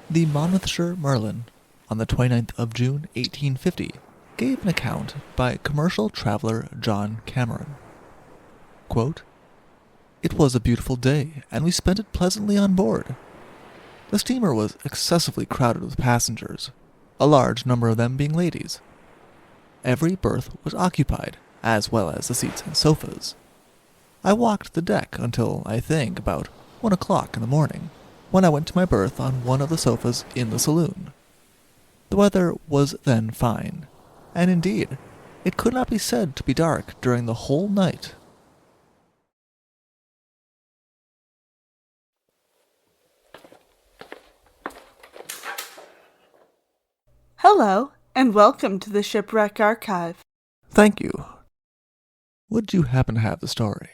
The Monmouthshire Merlin, on the 29th of June 1850, gave an account by commercial traveler John Cameron. Quote, "It was a beautiful day, and we spent it pleasantly on board. The steamer was excessively crowded with passengers, a large number of them being ladies. Every berth was occupied, as well as the seats and sofas. I walked the deck until, I think, about 1 o'clock in the morning, when I went to my berth on one of the sofas in the saloon. The weather was then fine, and indeed, it could not be said to be dark during the whole night." Hello, and welcome to the Shipwreck Archive. Thank you. Would you happen to have the story?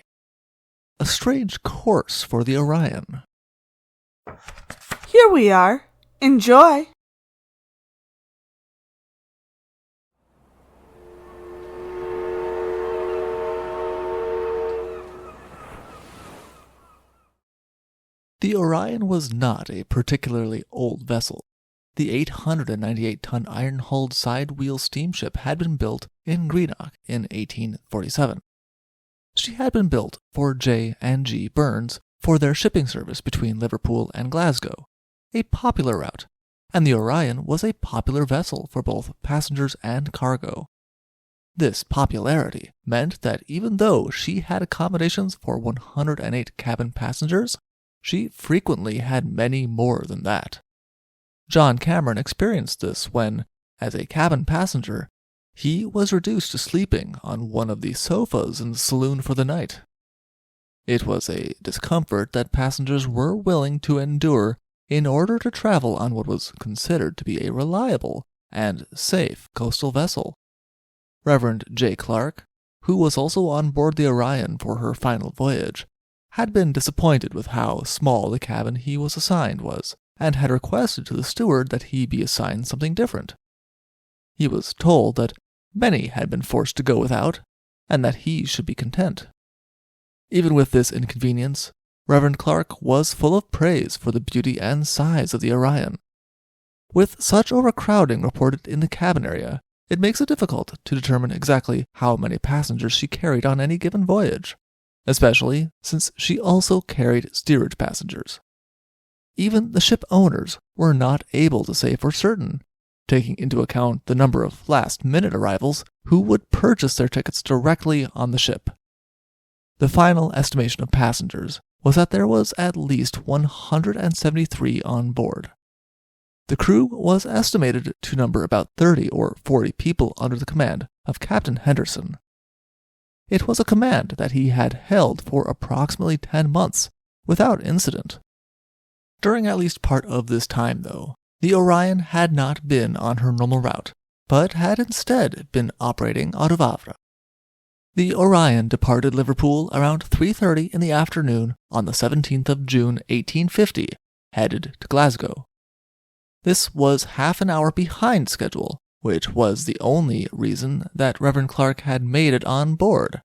A strange course for the Orion. Here we are. Enjoy! The Orion was not a particularly old vessel. The 898-ton iron-hulled Sidewheel steamship had been built in Greenock in 1847. She had been built for J. and G. Burns for their shipping service between Liverpool and Glasgow, a popular route, and the Orion was a popular vessel for both passengers and cargo. This popularity meant that even though she had accommodations for 108 cabin passengers, she frequently had many more than that. John Cameron experienced this when, as a cabin passenger, he was reduced to sleeping on one of the sofas in the saloon for the night. It was a discomfort that passengers were willing to endure in order to travel on what was considered to be a reliable and safe coastal vessel. Reverend J. Clark, who was also on board the Orion for her final voyage, had been disappointed with how small the cabin he was assigned was, and had requested to the steward that he be assigned something different. He was told that many had been forced to go without, and that he should be content. Even with this inconvenience, Reverend Clark was full of praise for the beauty and size of the Orion. With such overcrowding reported in the cabin area, it makes it difficult to determine exactly how many passengers she carried on any given voyage, especially since she also carried steerage passengers. Even the ship owners were not able to say for certain, taking into account the number of last-minute arrivals who would purchase their tickets directly on the ship. The final estimation of passengers was that there was at least 173 on board. The crew was estimated to number about 30 or 40 people under the command of Captain Henderson. It was a command that he had held for approximately 10 months without incident. During at least part of this time, though, the Orion had not been on her normal route, but had instead been operating out of Havre. The Orion departed Liverpool around 3:30 in the afternoon on the 17th of June 1850, headed to Glasgow. This was half an hour behind schedule, which was the only reason that Reverend Clark had made it on board.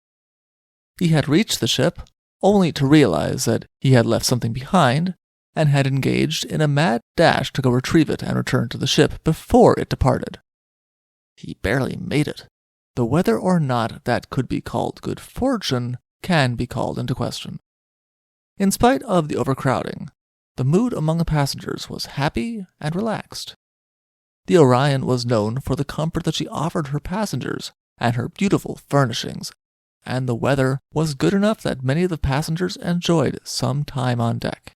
He had reached the ship, only to realize that he had left something behind, and had engaged in a mad dash to go retrieve it and return to the ship before it departed. He barely made it, though whether or not that could be called good fortune can be called into question. In spite of the overcrowding, the mood among the passengers was happy and relaxed. The Orion was known for the comfort that she offered her passengers and her beautiful furnishings, and the weather was good enough that many of the passengers enjoyed some time on deck.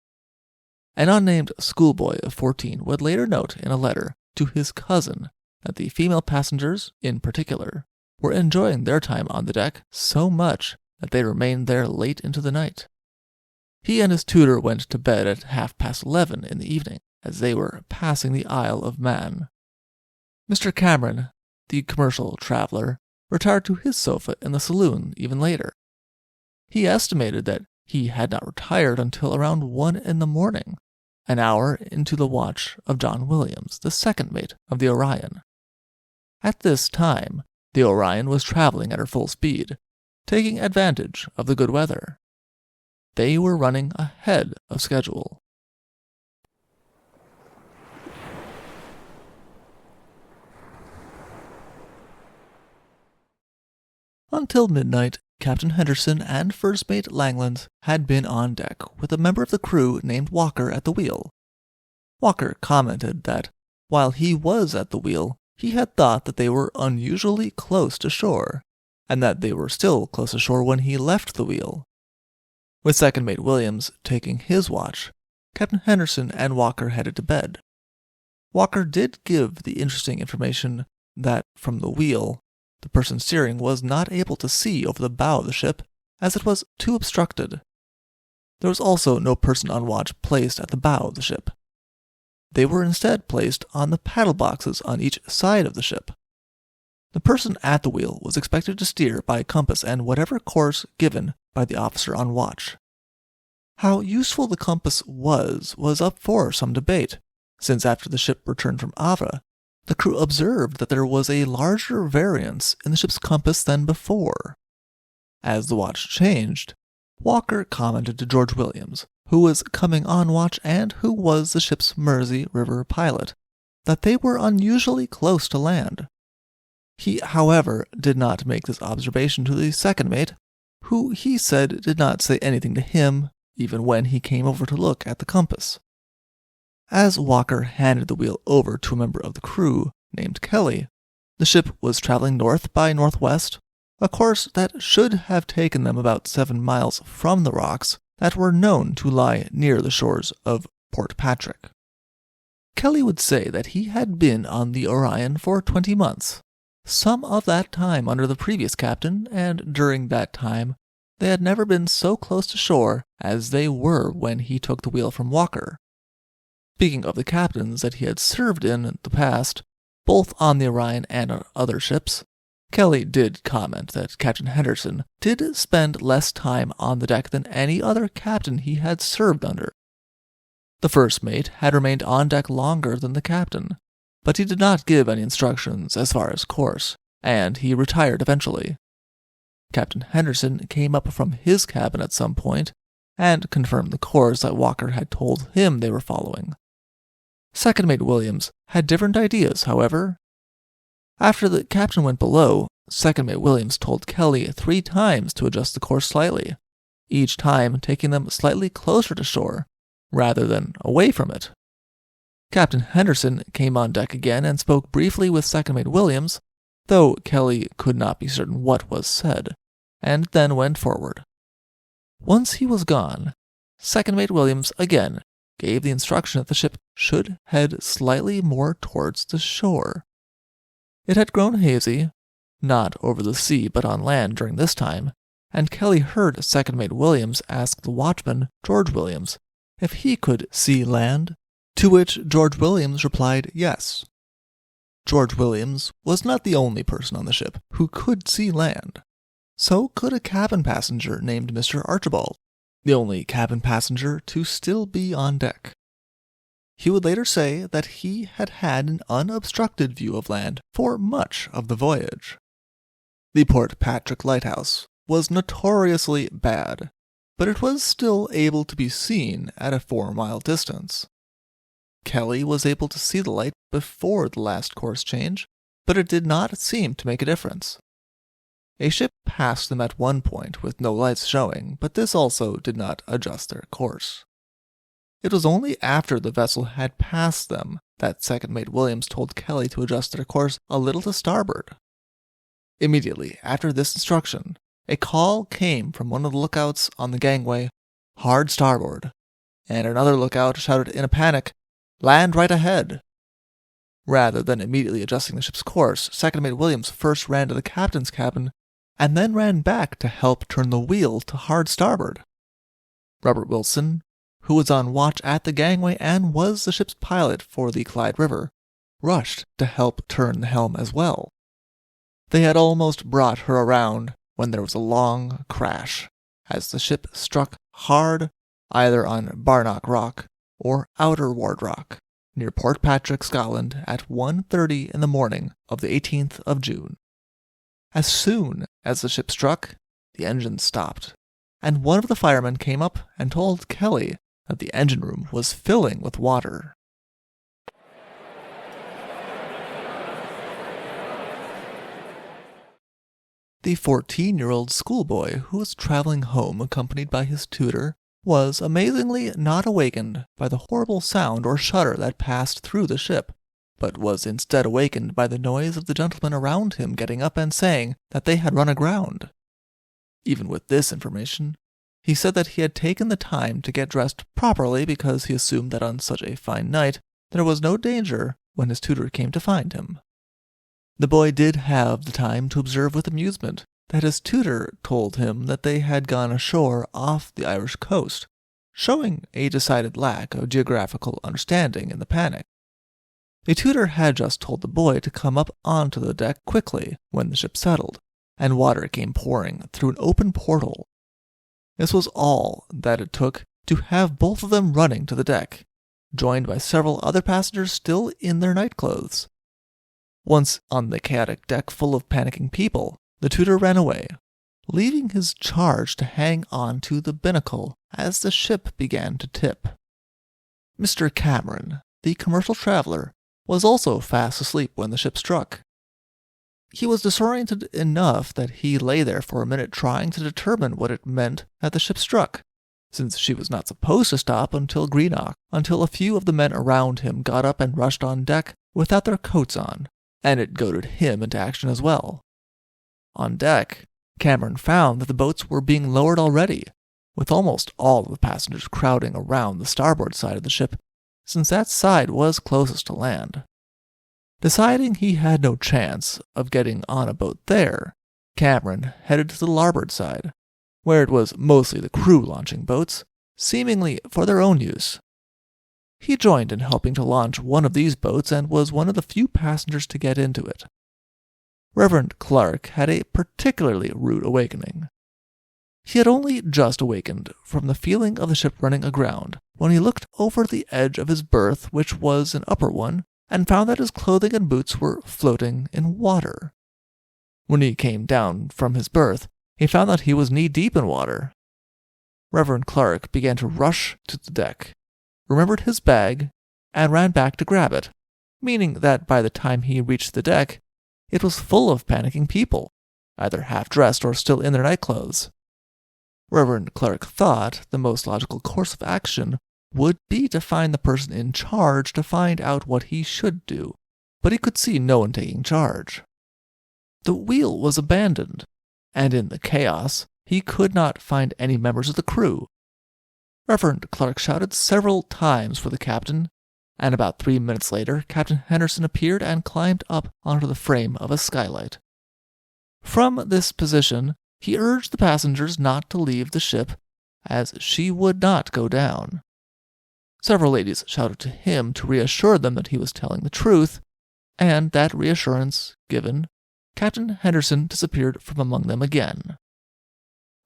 An unnamed schoolboy of 14 would later note in a letter to his cousin that the female passengers, in particular, were enjoying their time on the deck so much that they remained there late into the night. He and his tutor went to bed at 11:30 in the evening, as they were passing the Isle of Man. Mr. Cameron, the commercial traveler, retired to his sofa in the saloon even later. He estimated that he had not retired until around 1 in the morning, an hour into the watch of John Williams, the second mate of the Orion. At this time, the Orion was traveling at her full speed, taking advantage of the good weather. They were running ahead of schedule. Until midnight, Captain Henderson and First Mate Langland had been on deck with a member of the crew named Walker at the wheel. Walker commented that, while he was at the wheel, he had thought that they were unusually close to shore, and that they were still close to shore when he left the wheel. With Second Mate Williams taking his watch, Captain Henderson and Walker headed to bed. Walker did give the interesting information that, from the wheel, the person steering was not able to see over the bow of the ship, as it was too obstructed. There was also no person on watch placed at the bow of the ship. They were instead placed on the paddle boxes on each side of the ship. The person at the wheel was expected to steer by compass and whatever course given by the officer on watch. How useful the compass was up for some debate, since after the ship returned from Ava, the crew observed that there was a larger variance in the ship's compass than before. As the watch changed, Walker commented to George Williams, who was coming on watch and who was the ship's Mersey River pilot, that they were unusually close to land. He, however, did not make this observation to the second mate, who he said did not say anything to him, even when he came over to look at the compass. As Walker handed the wheel over to a member of the crew named Kelly, the ship was traveling north by northwest, a course that should have taken them about 7 miles from the rocks that were known to lie near the shores of Portpatrick. Kelly would say that he had been on the Orion for 20 months, some of that time under the previous captain, and during that time they had never been so close to shore as they were when he took the wheel from Walker. Speaking of the captains that he had served in the past, both on the Orion and on other ships, Kelly did comment that Captain Henderson did spend less time on the deck than any other captain he had served under. The first mate had remained on deck longer than the captain, but he did not give any instructions as far as course, and he retired eventually. Captain Henderson came up from his cabin at some point and confirmed the course that Walker had told him they were following. Second Mate Williams had different ideas, however. After the captain went below, Second Mate Williams told Kelly 3 times to adjust the course slightly, each time taking them slightly closer to shore, rather than away from it. Captain Henderson came on deck again and spoke briefly with Second Mate Williams, though Kelly could not be certain what was said, and then went forward. Once he was gone, Second Mate Williams again gave the instruction that the ship should head slightly more towards the shore. It had grown hazy, not over the sea but on land during this time, and Kelly heard Second Mate Williams ask the watchman, George Williams, if he could see land, to which George Williams replied yes. George Williams was not the only person on the ship who could see land. So could a cabin passenger named Mr. Archibald, the only cabin passenger to still be on deck. He would later say that he had had an unobstructed view of land for much of the voyage. The Portpatrick lighthouse was notoriously bad, but it was still able to be seen at a 4-mile distance. Kelly was able to see the light before the last course change, but it did not seem to make a difference. A ship passed them at one point with no lights showing, but this also did not adjust their course. It was only after the vessel had passed them that Second Mate Williams told Kelly to adjust their course a little to starboard. Immediately after this instruction, a call came from one of the lookouts on the gangway, "Hard starboard," and another lookout shouted in a panic, "Land right ahead." Rather than immediately adjusting the ship's course, Second Mate Williams first ran to the captain's cabin and then ran back to help turn the wheel to hard starboard. Robert Wilson, who was on watch at the gangway and was the ship's pilot for the Clyde River, rushed to help turn the helm as well. They had almost brought her around when there was a long crash, as the ship struck hard either on Barnock Rock or Outer Ward Rock, near Portpatrick, Scotland, at 1:30 in the morning of the 18th of June. As soon as the ship struck, the engine stopped, and one of the firemen came up and told Kelly that the engine room was filling with water. The 14-year-old schoolboy who was traveling home accompanied by his tutor was amazingly not awakened by the horrible sound or shudder that passed through the ship, but was instead awakened by the noise of the gentlemen around him getting up and saying that they had run aground. Even with this information, he said that he had taken the time to get dressed properly because he assumed that on such a fine night there was no danger when his tutor came to find him. The boy did have the time to observe with amusement that his tutor told him that they had gone ashore off the Irish coast, showing a decided lack of geographical understanding in the panic. The tutor had just told the boy to come up onto the deck quickly when the ship settled, and water came pouring through an open portal. This was all that it took to have both of them running to the deck, joined by several other passengers still in their nightclothes. Once on the chaotic deck full of panicking people, the tutor ran away, leaving his charge to hang on to the binnacle as the ship began to tip. Mr. Cameron, the commercial traveler, was also fast asleep when the ship struck. He was disoriented enough that he lay there for a minute trying to determine what it meant that the ship struck, since she was not supposed to stop until Greenock, until a few of the men around him got up and rushed on deck without their coats on, and it goaded him into action as well. On deck, Cameron found that the boats were being lowered already, with almost all of the passengers crowding around the starboard side of the ship, since that side was closest to land. Deciding he had no chance of getting on a boat there, Cameron headed to the larboard side, where it was mostly the crew launching boats, seemingly for their own use. He joined in helping to launch one of these boats and was one of the few passengers to get into it. Reverend Clark had a particularly rude awakening. He had only just awakened from the feeling of the ship running aground when he looked over the edge of his berth, which was an upper one, and found that his clothing and boots were floating in water. When he came down from his berth, he found that he was knee-deep in water. Reverend Clark began to rush to the deck, remembered his bag, and ran back to grab it, meaning that by the time he reached the deck, it was full of panicking people, either half-dressed or still in their nightclothes. Reverend Clark thought the most logical course of action would be to find the person in charge to find out what he should do, but he could see no one taking charge. The wheel was abandoned, and in the chaos, he could not find any members of the crew. Reverend Clark shouted several times for the captain, and about 3 minutes later, Captain Henderson appeared and climbed up onto the frame of a skylight. From this position, he urged the passengers not to leave the ship, as she would not go down. Several ladies shouted to him to reassure them that he was telling the truth, and that reassurance given, Captain Henderson disappeared from among them again.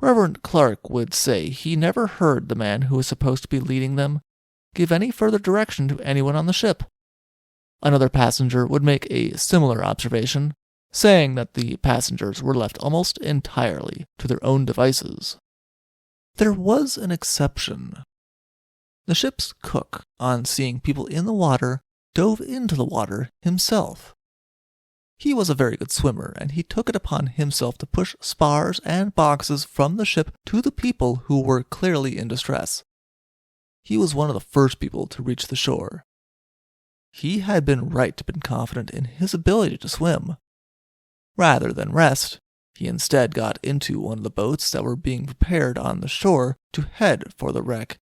Reverend Clark would say he never heard the man who was supposed to be leading them give any further direction to anyone on the ship. Another passenger would make a similar observation, saying that the passengers were left almost entirely to their own devices. There was an exception. The ship's cook, on seeing people in the water, dove into the water himself. He was a very good swimmer, and he took it upon himself to push spars and boxes from the ship to the people who were clearly in distress. He was one of the first people to reach the shore. He had been right to be confident in his ability to swim. Rather than rest, he instead got into one of the boats that were being prepared on the shore to head for the wreck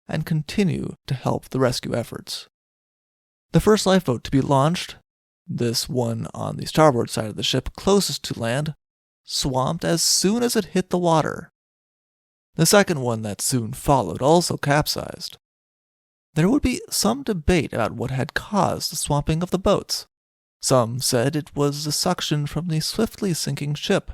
and continue to help the rescue efforts. The first lifeboat to be launched, this one on the starboard side of the ship closest to land, swamped as soon as it hit the water. The second one that soon followed also capsized. There would be some debate about what had caused the swamping of the boats. Some said it was the suction from the swiftly sinking ship,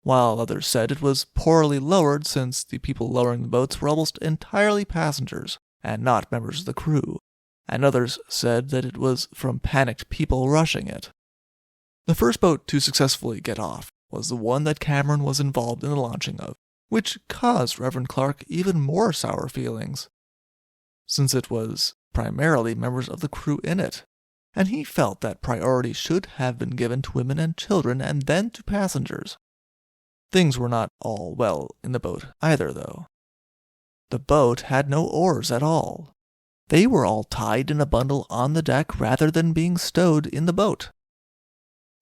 while others said it was poorly lowered since the people lowering the boats were almost entirely passengers and not members of the crew, and others said that it was from panicked people rushing it. The first boat to successfully get off was the one that Cameron was involved in the launching of, which caused Reverend Clark even more sour feelings, since it was primarily members of the crew in it, and he felt that priority should have been given to women and children and then to passengers. Things were not all well in the boat either, though. The boat had no oars at all. They were all tied in a bundle on the deck rather than being stowed in the boat.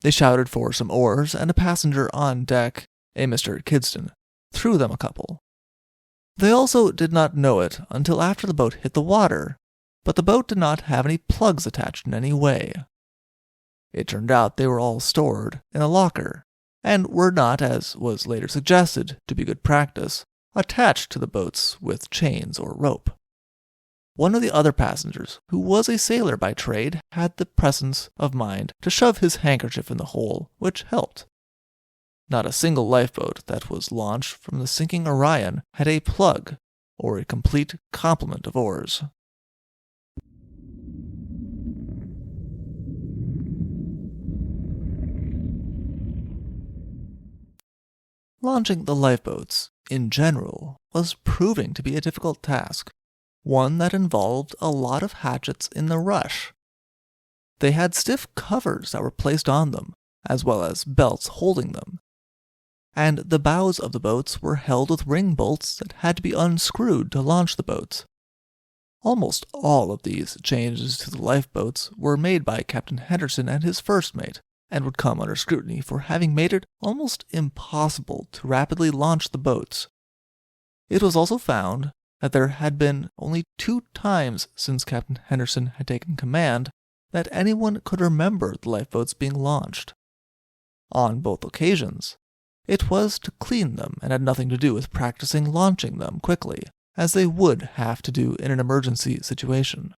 They shouted for some oars, and a passenger on deck, a Mr. Kidston, threw them a couple. They also did not know it until after the boat hit the water, but the boat did not have any plugs attached in any way. It turned out they were all stored in a locker, and were not, as was later suggested to be good practice, attached to the boats with chains or rope. One of the other passengers, who was a sailor by trade, had the presence of mind to shove his handkerchief in the hole, which helped. Not a single lifeboat that was launched from the sinking Orion had a plug or a complete complement of oars. Launching the lifeboats, in general, was proving to be a difficult task, one that involved a lot of hatchets in the rush. They had stiff covers that were placed on them, as well as belts holding them, and the bows of the boats were held with ring bolts that had to be unscrewed to launch the boats. Almost all of these changes to the lifeboats were made by Captain Henderson and his first mate, and would come under scrutiny for having made it almost impossible to rapidly launch the boats. It was also found that there had been only 2 times since Captain Henderson had taken command that anyone could remember the lifeboats being launched. On both occasions, it was to clean them and had nothing to do with practicing launching them quickly, as they would have to do in an emergency situation.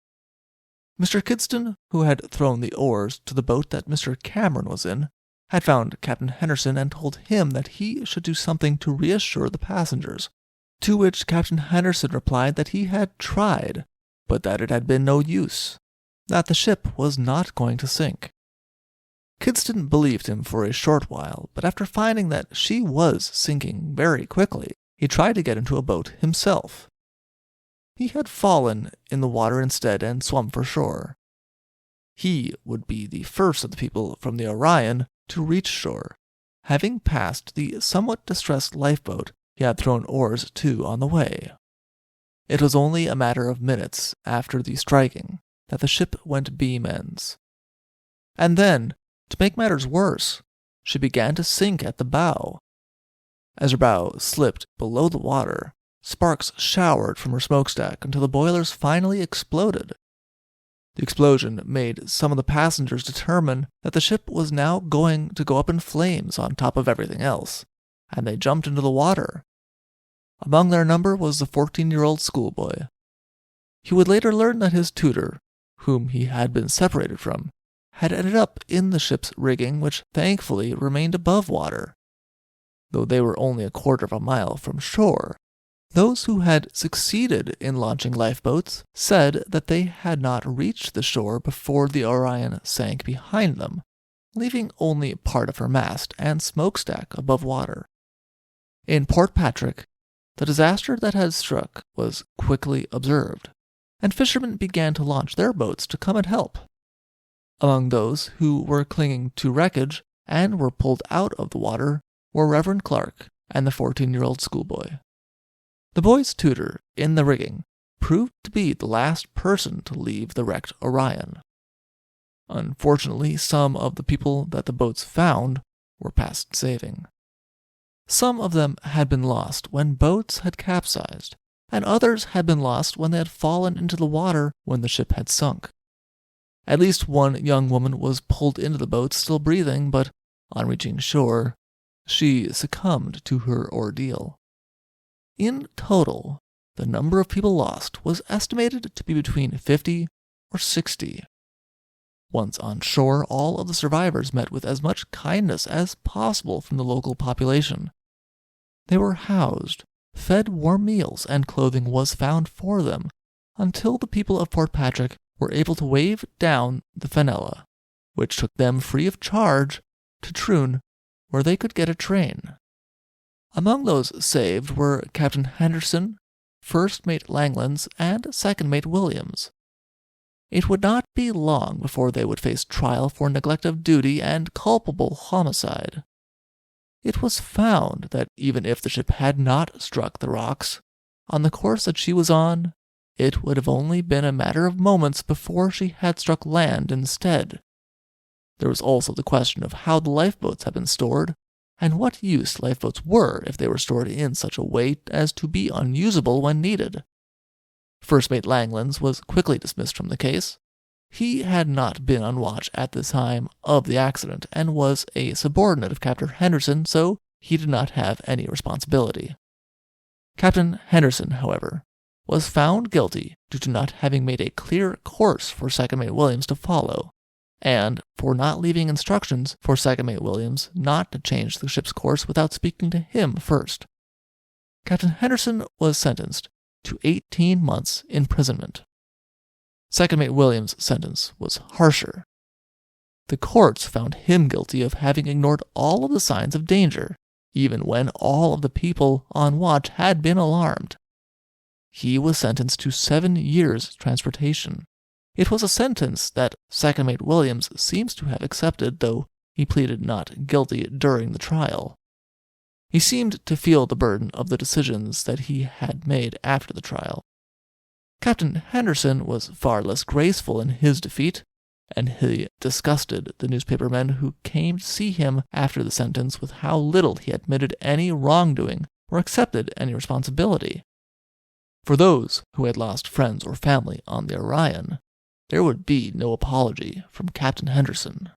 Mr. Kidston, who had thrown the oars to the boat that Mr. Cameron was in, had found Captain Henderson and told him that he should do something to reassure the passengers, to which Captain Henderson replied that he had tried, but that it had been no use, that the ship was not going to sink. Kidston believed him for a short while, but after finding that she was sinking very quickly, he tried to get into a boat himself. He had fallen in the water instead and swum for shore. He would be the first of the people from the Orion to reach shore, having passed the somewhat distressed lifeboat he had thrown oars to on the way. It was only a matter of minutes after the striking that the ship went beam ends. And then, to make matters worse, she began to sink at the bow. As her bow slipped below the water, sparks showered from her smokestack until the boilers finally exploded. The explosion made some of the passengers determine that the ship was now going to go up in flames on top of everything else, and they jumped into the water. Among their number was the 14-year-old schoolboy. He would later learn that his tutor, whom he had been separated from, had ended up in the ship's rigging, which thankfully remained above water. Though they were only a quarter of a mile from shore, those who had succeeded in launching lifeboats said that they had not reached the shore before the Orion sank behind them, leaving only part of her mast and smokestack above water. In Portpatrick, the disaster that had struck was quickly observed, and fishermen began to launch their boats to come and help. Among those who were clinging to wreckage and were pulled out of the water were Reverend Clark and the 14-year-old schoolboy. The boy's tutor, in the rigging, proved to be the last person to leave the wrecked Orion. Unfortunately, some of the people that the boats found were past saving. Some of them had been lost when boats had capsized, and others had been lost when they had fallen into the water when the ship had sunk. At least one young woman was pulled into the boat still breathing, but on reaching shore, she succumbed to her ordeal. In total, the number of people lost was estimated to be between 50 or 60. Once on shore, all of the survivors met with as much kindness as possible from the local population. They were housed, fed warm meals, and clothing was found for them, until the people of Portpatrick were able to wave down the Fenella, which took them free of charge to Troon, where they could get a train. Among those saved were Captain Henderson, First Mate Langlands, and Second Mate Williams. It would not be long before they would face trial for neglect of duty and culpable homicide. it was found that even if the ship had not struck the rocks, on the course that she was on, it would have only been a matter of moments before she had struck land instead. There was also the question of how the lifeboats had been stored, and what use lifeboats were if they were stored in such a way as to be unusable when needed. First Mate Langlands was quickly dismissed from the case. He had not been on watch at the time of the accident and was a subordinate of Captain Henderson, so he did not have any responsibility. Captain Henderson, however, was found guilty due to not having made a clear course for Second Mate Williams to follow, and for not leaving instructions for Second Mate Williams not to change the ship's course without speaking to him first. Captain Henderson was sentenced to 18 months imprisonment. Second Mate Williams' sentence was harsher. The courts found him guilty of having ignored all of the signs of danger, even when all of the people on watch had been alarmed. He was sentenced to 7 years' transportation. It was a sentence that Second Mate Williams seems to have accepted, though he pleaded not guilty during the trial. He seemed to feel the burden of the decisions that he had made after the trial. Captain Henderson was far less graceful in his defeat, and he disgusted the newspapermen who came to see him after the sentence with how little he admitted any wrongdoing or accepted any responsibility. For those who had lost friends or family on the Orion, there would be no apology from Captain Henderson.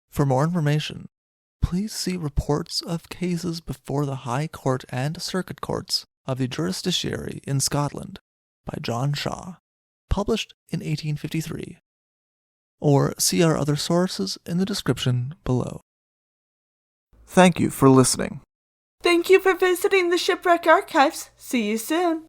For more information, please see Reports of Cases before the High Court and Circuit Courts of the Justiciary in Scotland by John Shaw, published in 1853, or see our other sources in the description below. Thank you for listening. Thank you for visiting the Shipwreck Archives. See you soon.